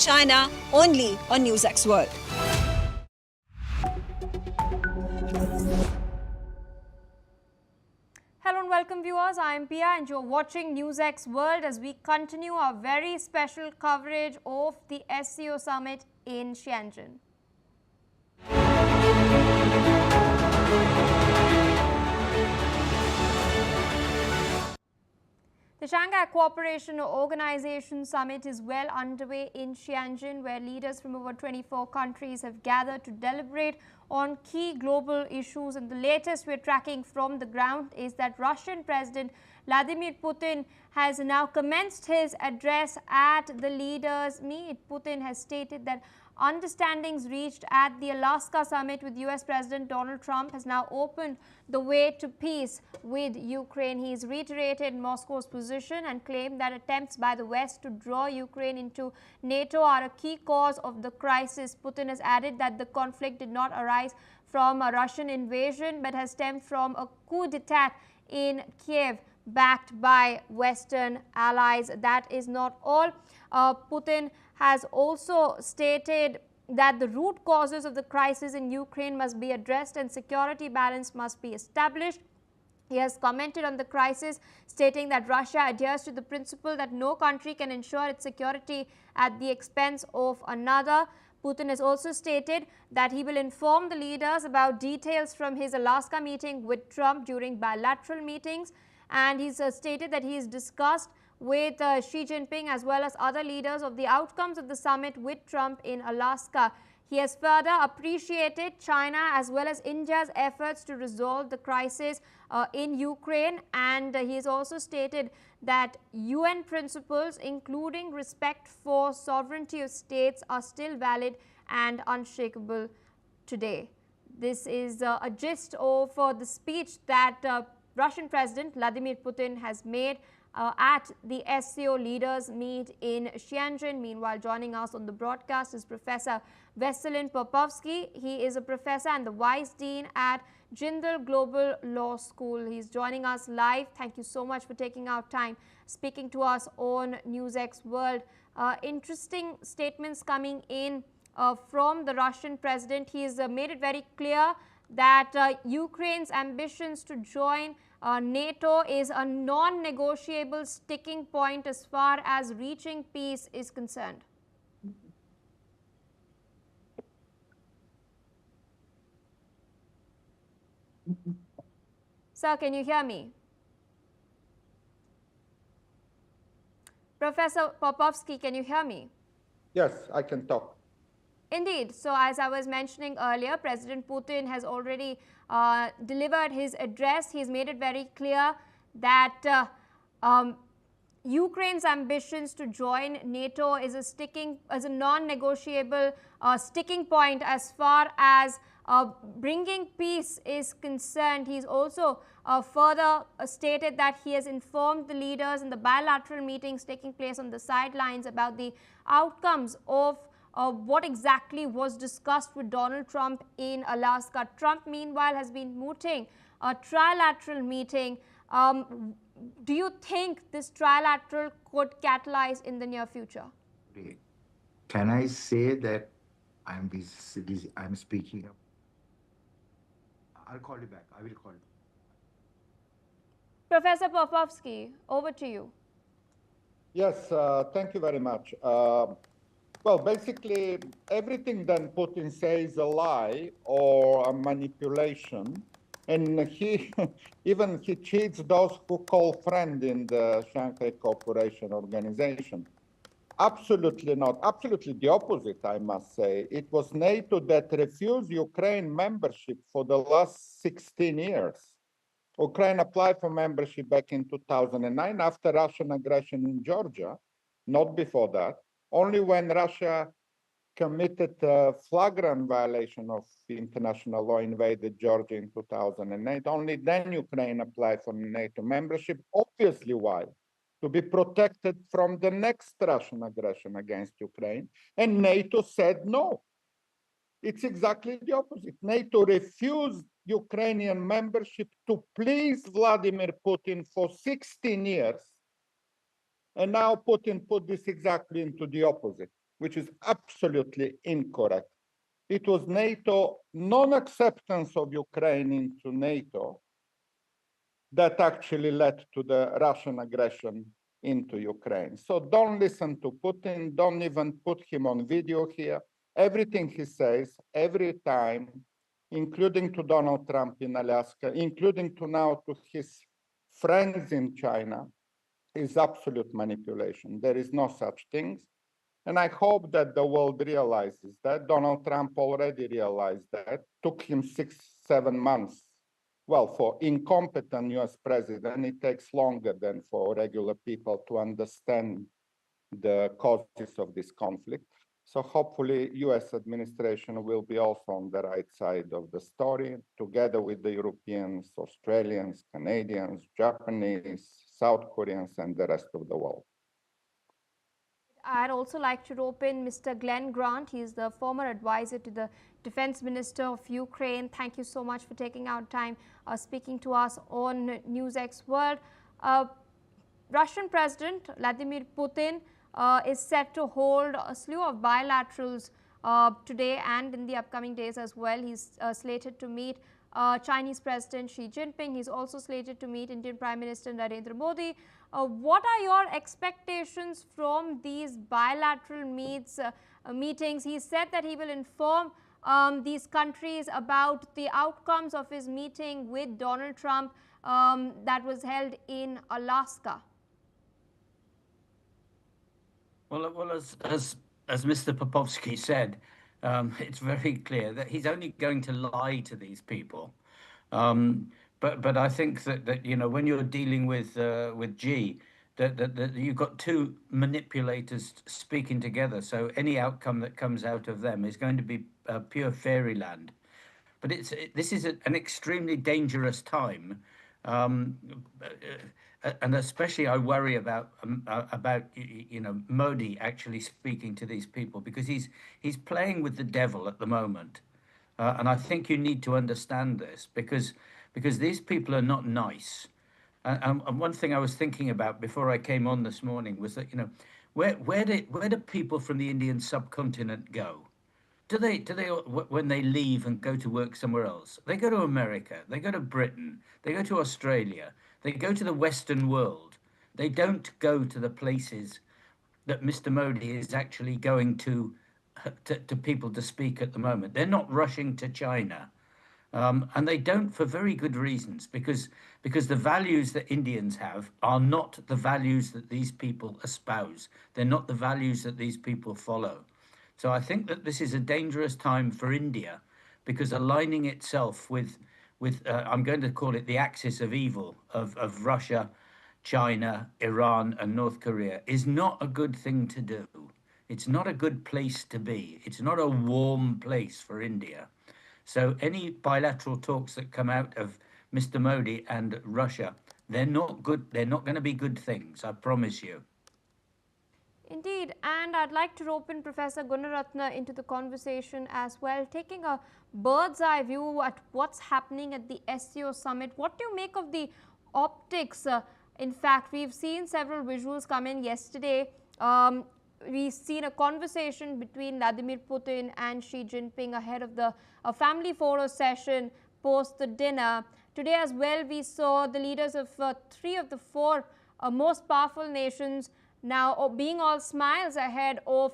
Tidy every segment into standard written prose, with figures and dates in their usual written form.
China, only on NewsX World. Hello and welcome viewers, I am Pia and you're watching NewsX World as we continue our very special coverage of the SCO summit in Tianjin. The Shanghai Cooperation Organization summit is well underway in Tianjin, where leaders from over 24 countries have gathered to deliberate on key global issues. And the latest we're tracking from the ground is that Russian President Vladimir Putin has now commenced his address at the leaders' meet. Putin has stated that understandings reached at the Alaska summit with US President Donald Trump has now opened the way to peace with Ukraine. He's reiterated Moscow's position and claimed that attempts by the West to draw Ukraine into NATO are a key cause of the crisis. Putin has added that the conflict did not arise from a Russian invasion but has stemmed from a coup d'etat in Kiev, backed by Western allies. That is not all. Putin has also stated that the root causes of the crisis in Ukraine must be addressed and security balance must be established. He has commented on the crisis, stating that Russia adheres to the principle that no country can ensure its security at the expense of another. Putin has also stated that he will inform the leaders about details from his Alaska meeting with Trump during bilateral meetings. And he's stated that he's discussed with Xi Jinping as well as other leaders of the outcomes of the summit with Trump in Alaska. He has further appreciated China as well as India's efforts to resolve the crisis in Ukraine, and he has also stated that UN principles, including respect for sovereignty of states, are still valid and unshakable today. This is a gist of the speech that Russian President Vladimir Putin has made at the SCO leaders meet in Tianjin. Meanwhile, joining us on the broadcast is Professor Veselin Popovsky. He is a professor and the Vice Dean at Jindal Global Law School. He's joining us live. Thank you so much for taking out time speaking to us on NewsX World. Interesting statements coming in from the Russian president. He has made it very clear that Ukraine's ambitions to join NATO is a non-negotiable sticking point as far as reaching peace is concerned. Sir, can you hear me? Professor Popovsky, can you hear me? Yes, I can talk. Indeed. So as I was mentioning earlier, President Putin has already delivered his address. He's made it very clear that Ukraine's ambitions to join NATO is a non-negotiable sticking point as far as bringing peace is concerned. He's also further stated that he has informed the leaders in the bilateral meetings taking place on the sidelines about the outcomes of what exactly was discussed with Donald Trump in Alaska. Trump, meanwhile, has been mooting a trilateral meeting. Do you think this trilateral could catalyze in the near future? Can I say that I'm busy, I'm speaking? I'll call you back. I will call you. Professor Popovsky, over to you. Yes, thank you very much. Well, basically, everything that Putin says is a lie or a manipulation. And he even he cheats those who call friend in the Shanghai Cooperation Organization. Absolutely not. Absolutely the opposite, I must say. It was NATO that refused Ukraine membership for the last 16 years. Ukraine applied for membership back in 2009 after Russian aggression in Georgia, not before that. Only when Russia committed a flagrant violation of international law, invaded Georgia in 2008, only then Ukraine applied for NATO membership. Obviously, why? To be protected from the next Russian aggression against Ukraine. And NATO said no. It's exactly the opposite. NATO refused Ukrainian membership to please Vladimir Putin for 16 years. And now Putin put this exactly into the opposite. which is absolutely incorrect. It was NATO non-acceptance of Ukraine into NATO that actually led to the Russian aggression into Ukraine. So don't listen to Putin, don't even put him on video here. Everything he says, every time, including to Donald Trump in Alaska, including to now to his friends in China, is absolute manipulation. There is no such things. And I hope that the world realizes that. Donald Trump already realized that. Took him 6-7 months. Well, for incompetent US president, it takes longer than for regular people to understand the causes of this conflict. So hopefully US administration will be also on the right side of the story, together with the Europeans, Australians, Canadians, Japanese, South Koreans, and the rest of the world. I'd also like to rope in Mr. Glenn Grant. He is the former advisor to the Defense Minister of Ukraine. Thank you so much for taking out time speaking to us on NewsX World. Russian President Vladimir Putin is set to hold a slew of bilaterals today and in the upcoming days as well. He's slated to meet Chinese President Xi Jinping. He's also slated to meet Indian Prime Minister Narendra Modi. What are your expectations from these bilateral meetings? He said that he will inform these countries about the outcomes of his meeting with Donald Trump that was held in Alaska. Well, as Mr. Popovsky said, it's very clear that he's only going to lie to these people. But I think that you know, when you're dealing with G, that you've got two manipulators speaking together. So any outcome that comes out of them is going to be pure fairyland. But this is an extremely dangerous time. And especially I worry about you know, Modi actually speaking to these people, because he's playing with the devil at the moment, and I think you need to understand this, because these people are not nice. And one thing I was thinking about before I came on this morning was that, you know, where do people from the Indian subcontinent go? Do they when they leave and go to work somewhere else? They go to America, they go to Britain, they go to Australia, they go to the Western world. They don't go to the places that Mr. Modi is actually going to people to speak at the moment. They're not rushing to China. And they don't, for very good reasons, because the values that Indians have are not the values that these people espouse. They're not the values that these people follow. So I think that this is a dangerous time for India, because aligning itself with I'm going to call it the axis of evil of Russia, China, Iran, and North Korea is not a good thing to do. It's not a good place to be. It's not a warm place for India. So any bilateral talks that come out of Mr. Modi and Russia, they're not good. They're not going to be good things, I promise you. Indeed, and I'd like to rope in Professor Gunaratna into the conversation as well, taking a bird's eye view at what's happening at the SCO summit. What do you make of the optics? In fact, we've seen several visuals come in yesterday. We've seen a conversation between Vladimir Putin and Xi Jinping ahead of the family photo session post the dinner. Today as well, we saw the leaders of 3 of the 4 most powerful nations now being all smiles ahead of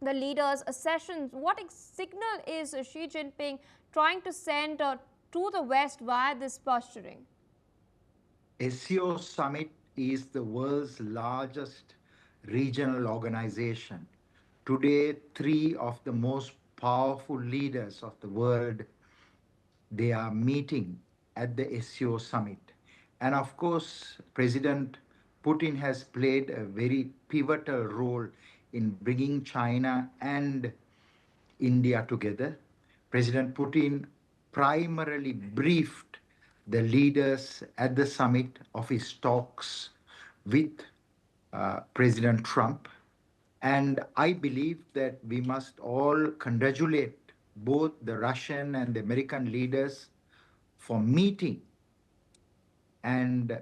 the leaders' sessions. What signal is Xi Jinping trying to send to the West via this posturing? SCO Summit is the world's largest regional organization. Today, 3 of the most powerful leaders of the world, they are meeting at the SCO Summit. And of course, President Putin has played a very pivotal role in bringing China and India together. President Putin primarily briefed the leaders at the summit of his talks with President Trump. And I believe that we must all congratulate both the Russian and the American leaders for meeting. And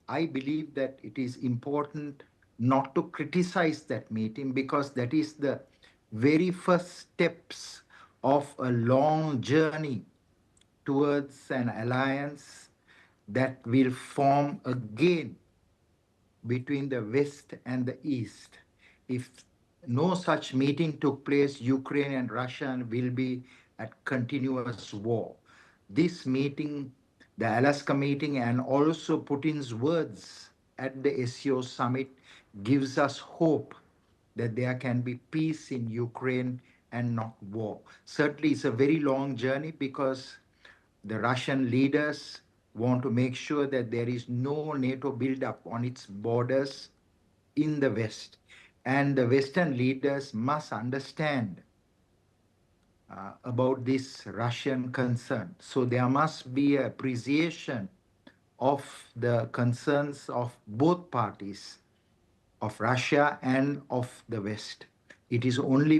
I believe that it is important not to criticize that meeting, because that is the very first steps of a long journey towards an alliance that will form again between the West and the East. If no such meeting took place, Ukraine and Russia will be at continuous war. This meeting, the Alaska meeting, and also Putin's words at the SCO summit gives us hope that there can be peace in Ukraine and not war. Certainly, it's a very long journey because the Russian leaders want to make sure that there is no NATO buildup on its borders in the West. And the Western leaders must understand about this Russian concern. So there must be appreciation of the concerns of both parties, of Russia and of the West. It is only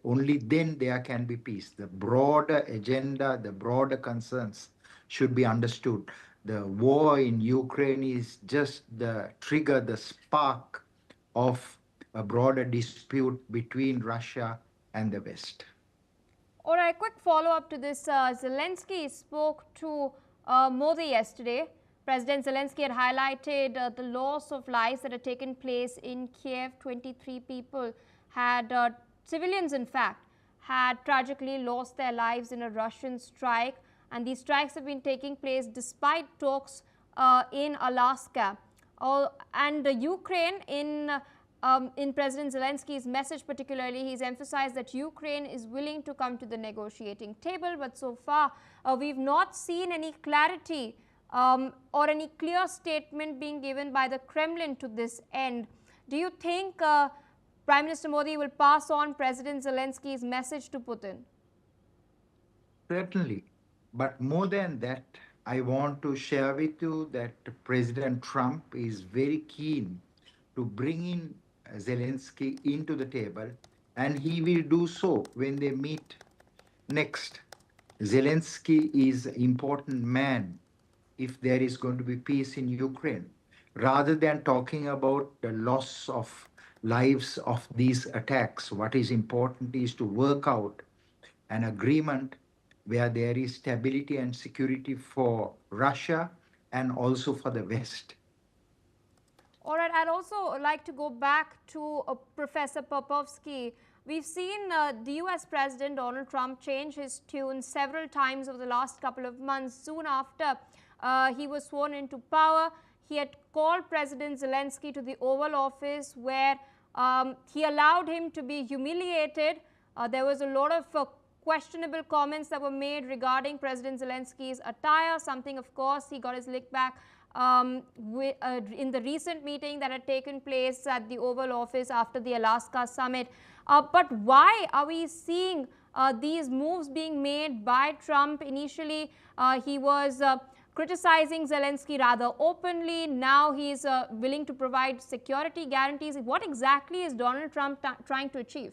only then there can be peace. The broader agenda, the broader concerns should be understood. The war in Ukraine is just the trigger, the spark of a broader dispute between Russia and the West. All right, quick follow-up to this. Zelensky spoke to Modi yesterday. President Zelensky had highlighted the loss of lives that had taken place in Kiev. 23 people had, civilians in fact, had tragically lost their lives in a Russian strike. And these strikes have been taking place despite talks in Alaska. And Ukraine, in President Zelensky's message particularly, he's emphasized that Ukraine is willing to come to the negotiating table. But so far, we've not seen any clarity or any clear statement being given by the Kremlin to this end. Do you think Prime Minister Modi will pass on President Zelensky's message to Putin? Certainly. But more than that, I want to share with you that President Trump is very keen to bring in Zelensky into the table, and he will do so when they meet next. Zelensky is an important man if there is going to be peace in Ukraine. Rather than talking about the loss of lives of these attacks, what is important is to work out an agreement where there is stability and security for Russia and also for the West. All right, I'd also like to go back to Professor Popovsky. We've seen the US President Donald Trump change his tune several times over the last couple of months. Soon after he was sworn into power, he had called President Zelensky to the Oval Office, where he allowed him to be humiliated. There was a lot of questionable comments that were made regarding President Zelensky's attire, something, of course, he got his lick back in the recent meeting that had taken place at the Oval Office after the Alaska summit. But why are we seeing these moves being made by Trump? Initially, he was criticizing Zelensky rather openly. Now he's willing to provide security guarantees. What exactly is Donald Trump trying to achieve?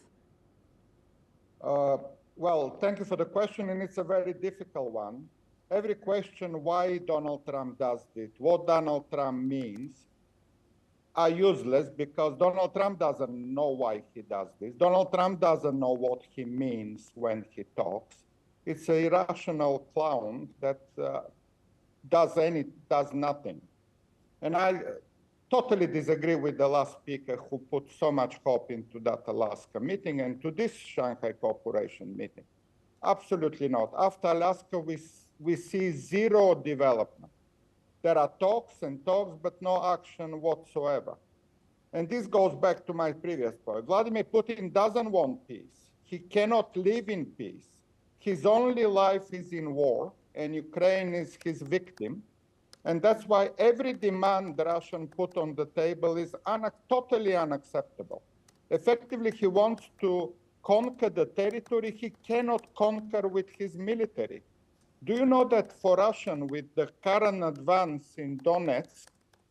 Well, thank you for the question, and it's a very difficult one. Every question why Donald Trump does it, what Donald Trump means, are useless because Donald Trump doesn't know why he does this. Donald Trump doesn't know what he means when he talks. It's an irrational clown that does nothing. And I totally disagree with the last speaker who put so much hope into that Alaska meeting and to this Shanghai Cooperation meeting. Absolutely not. After Alaska, we see zero development. There are talks and talks, but no action whatsoever. And this goes back to my previous point. Vladimir Putin doesn't want peace. He cannot live in peace. His only life is in war, and Ukraine is his victim. And that's why every demand the Russian put on the table is totally unacceptable. Effectively, he wants to conquer the territory he cannot conquer with his military. Do you know that for Russian, with the current advance in Donetsk,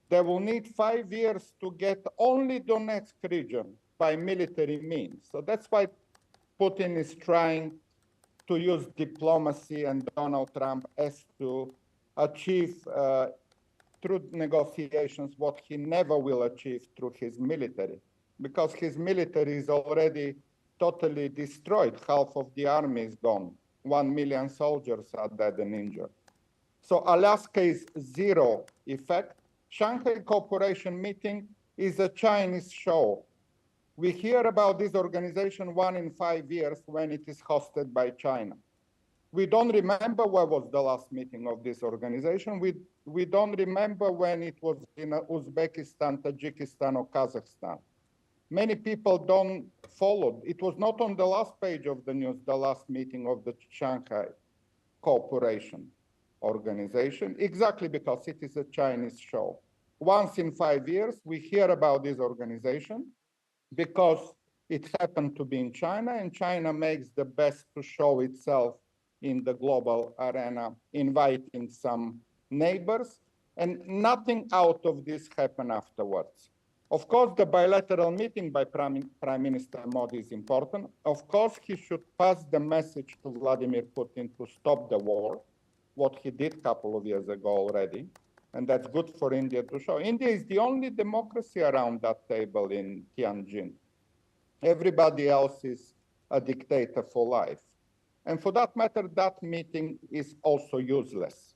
they will need 5 years to get only Donetsk region by military means? So that's why Putin is trying to use diplomacy and Donald Trump as to achieve through negotiations what he never will achieve through his military, because his military is already totally destroyed. Half of the army is gone. 1 million soldiers are dead and injured. So Alaska is zero effect. Shanghai Cooperation meeting is a Chinese show. We hear about this organization 1 in 5 years when it is hosted by China. We don't remember where was the last meeting of this organization. We don't remember when it was in Uzbekistan, Tajikistan, or Kazakhstan. Many people don't follow. It was not on the last page of the news, the last meeting of the Shanghai Cooperation Organization, exactly because it is a Chinese show. Once in 5 years, we hear about this organization because it happened to be in China, and China makes the best to show itself in the global arena, inviting some neighbors, and nothing out of this happened afterwards. Of course, the bilateral meeting by Prime Minister Modi is important. Of course, he should pass the message to Vladimir Putin to stop the war, what he did a couple of years ago already, and that's good for India to show. India is the only democracy around that table in Tianjin. Everybody else is a dictator for life. And for that matter, that meeting is also useless.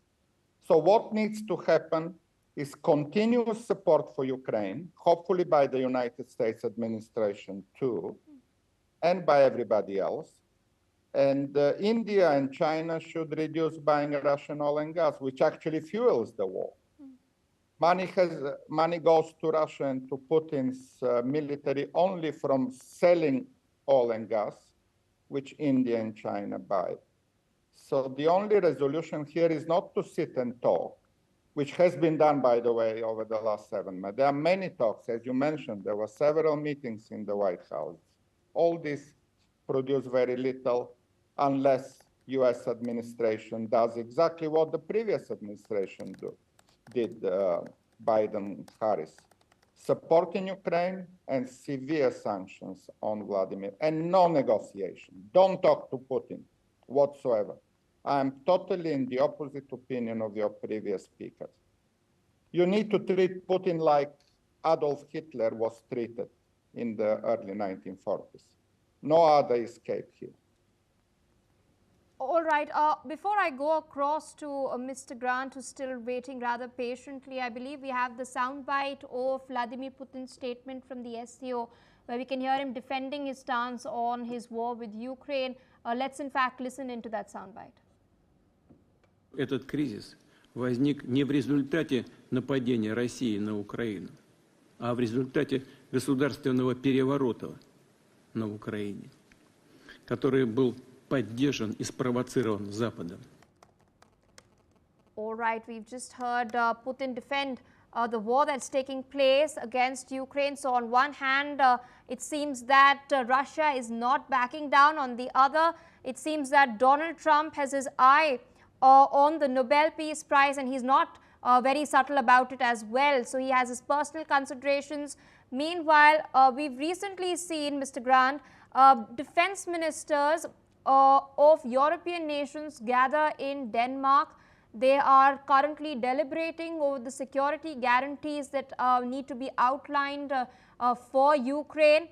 So what needs to happen is continuous support for Ukraine, hopefully by the United States administration too, and by everybody else. And India and China should reduce buying Russian oil and gas, which actually fuels the war. Money goes to Russia and to Putin's military only from selling oil and gas, which India and China buy. So the only resolution here is not to sit and talk, which has been done, by the way, over the last 7 months. There are many talks, as you mentioned, there were several meetings in the White House. All this produced very little unless US administration does exactly what the previous administration did, Biden-Harris, supporting Ukraine and severe sanctions on Vladimir, and no negotiation. Don't talk to Putin whatsoever. I'm totally in the opposite opinion of your previous speakers. You need to treat Putin like Adolf Hitler was treated in the early 1940s. No other escape here. All right. Before I go across to Mr. Grant, who's still waiting rather patiently, I believe we have the soundbite of Vladimir Putin's statement from the SCO, where we can hear him defending his stance on his war with Ukraine. Let's in fact listen into that soundbite. Этот кризис возник не в результате нападения России на Украину, а в результате государственного переворота на Украине, который был поддержан и спровоцирован Западом. All right, we've just heard Putin defend the war that's taking place against Ukraine. So on one hand, it seems that Russia is not backing down. On the other, it seems that Donald Trump has his eye on the Nobel Peace Prize, and he's not very subtle about it as well. So he has his personal considerations. Meanwhile, we've recently seen, Mr. Grant, defense ministers of European nations gather in Denmark. They are currently deliberating over the security guarantees that need to be outlined for Ukraine.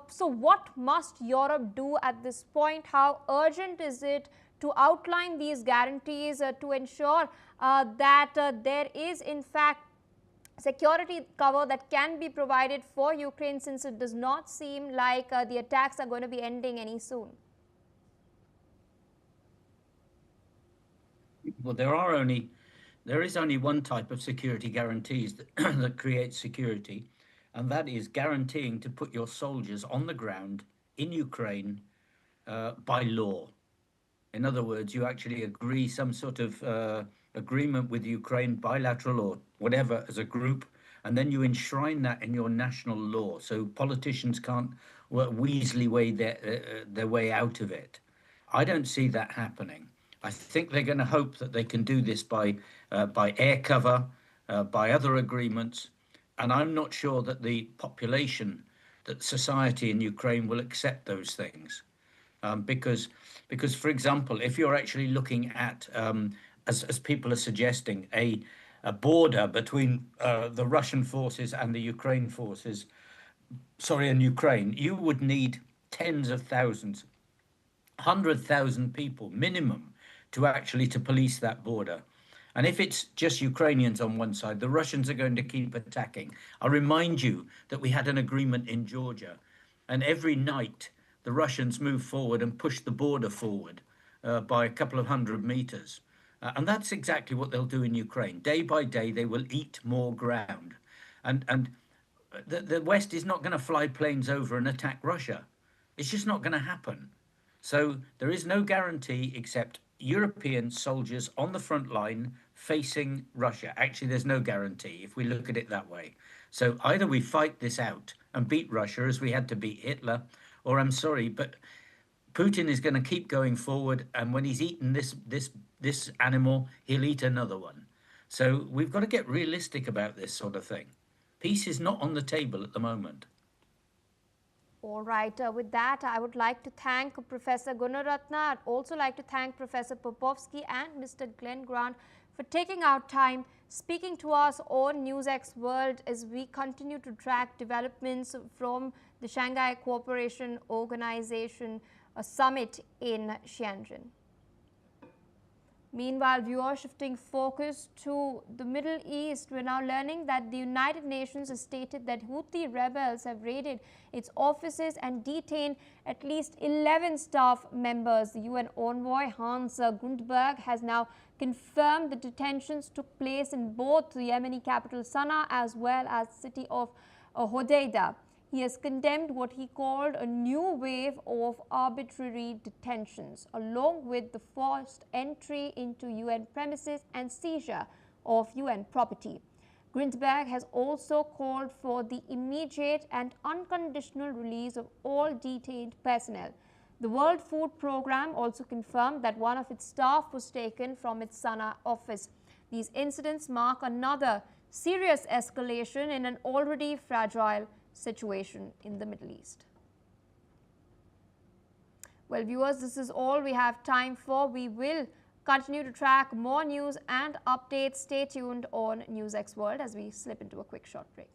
So what must Europe do at this point? How urgent is it to outline these guarantees to ensure that there is in fact security cover that can be provided for Ukraine, since it does not seem like the attacks are going to be ending any soon? Well, there is only one type of security guarantees that, that creates security, and that is guaranteeing to put your soldiers on the ground in Ukraine by law. In other words, you actually agree some sort of agreement with Ukraine, bilateral or whatever, as a group, and then you enshrine that in your national law, so politicians can't weaselly way their way out of it. I don't see that happening. I think they're going to hope that they can do this by air cover, by other agreements, and I'm not sure that the population, that society in Ukraine will accept those things, because, for example, if you're actually looking at, as people are suggesting, a border between the Russian forces and the Ukraine forces, and Ukraine, you would need tens of thousands, 100,000 people minimum to police that border. And if it's just Ukrainians on one side, the Russians are going to keep attacking. I remind you that we had an agreement in Georgia, and every night the Russians move forward and push the border forward by a couple of 100 meters. And that's exactly what they'll do in Ukraine. Day by day, they will eat more ground. And the West is not going to fly planes over and attack Russia. It's just not going to happen. So there is no guarantee except European soldiers on the front line facing Russia. Actually, there's no guarantee if we look at it that way. So either we fight this out and beat Russia as we had to beat Hitler, or I'm sorry, but Putin is going to keep going forward. And when he's eaten this animal, he'll eat another one. So we've got to get realistic about this sort of thing. Peace is not on the table at the moment. All right, with that, I would like to thank Professor Gunaratna. I'd also like to thank Professor Popovsky and Mr. Glenn Grant for taking out time, speaking to us on NewsX World as we continue to track developments from the Shanghai Cooperation Organization summit in Tianjin. Meanwhile, viewers, shifting focus to the Middle East, we're now learning that the United Nations has stated that Houthi rebels have raided its offices and detained at least 11 staff members. The UN envoy Hans Grundberg has now confirmed the detentions took place in both the Yemeni capital Sana'a as well as the city of Hodeidah. He has condemned what he called a new wave of arbitrary detentions, along with the forced entry into UN premises and seizure of UN property. Grundberg has also called for the immediate and unconditional release of all detained personnel. The World Food Programme also confirmed that one of its staff was taken from its Sana'a office. These incidents mark another serious escalation in an already fragile situation in the Middle East. Well, viewers, this is all we have time for. We will continue to track more news and updates. Stay tuned on NewsX World as we slip into a quick short break.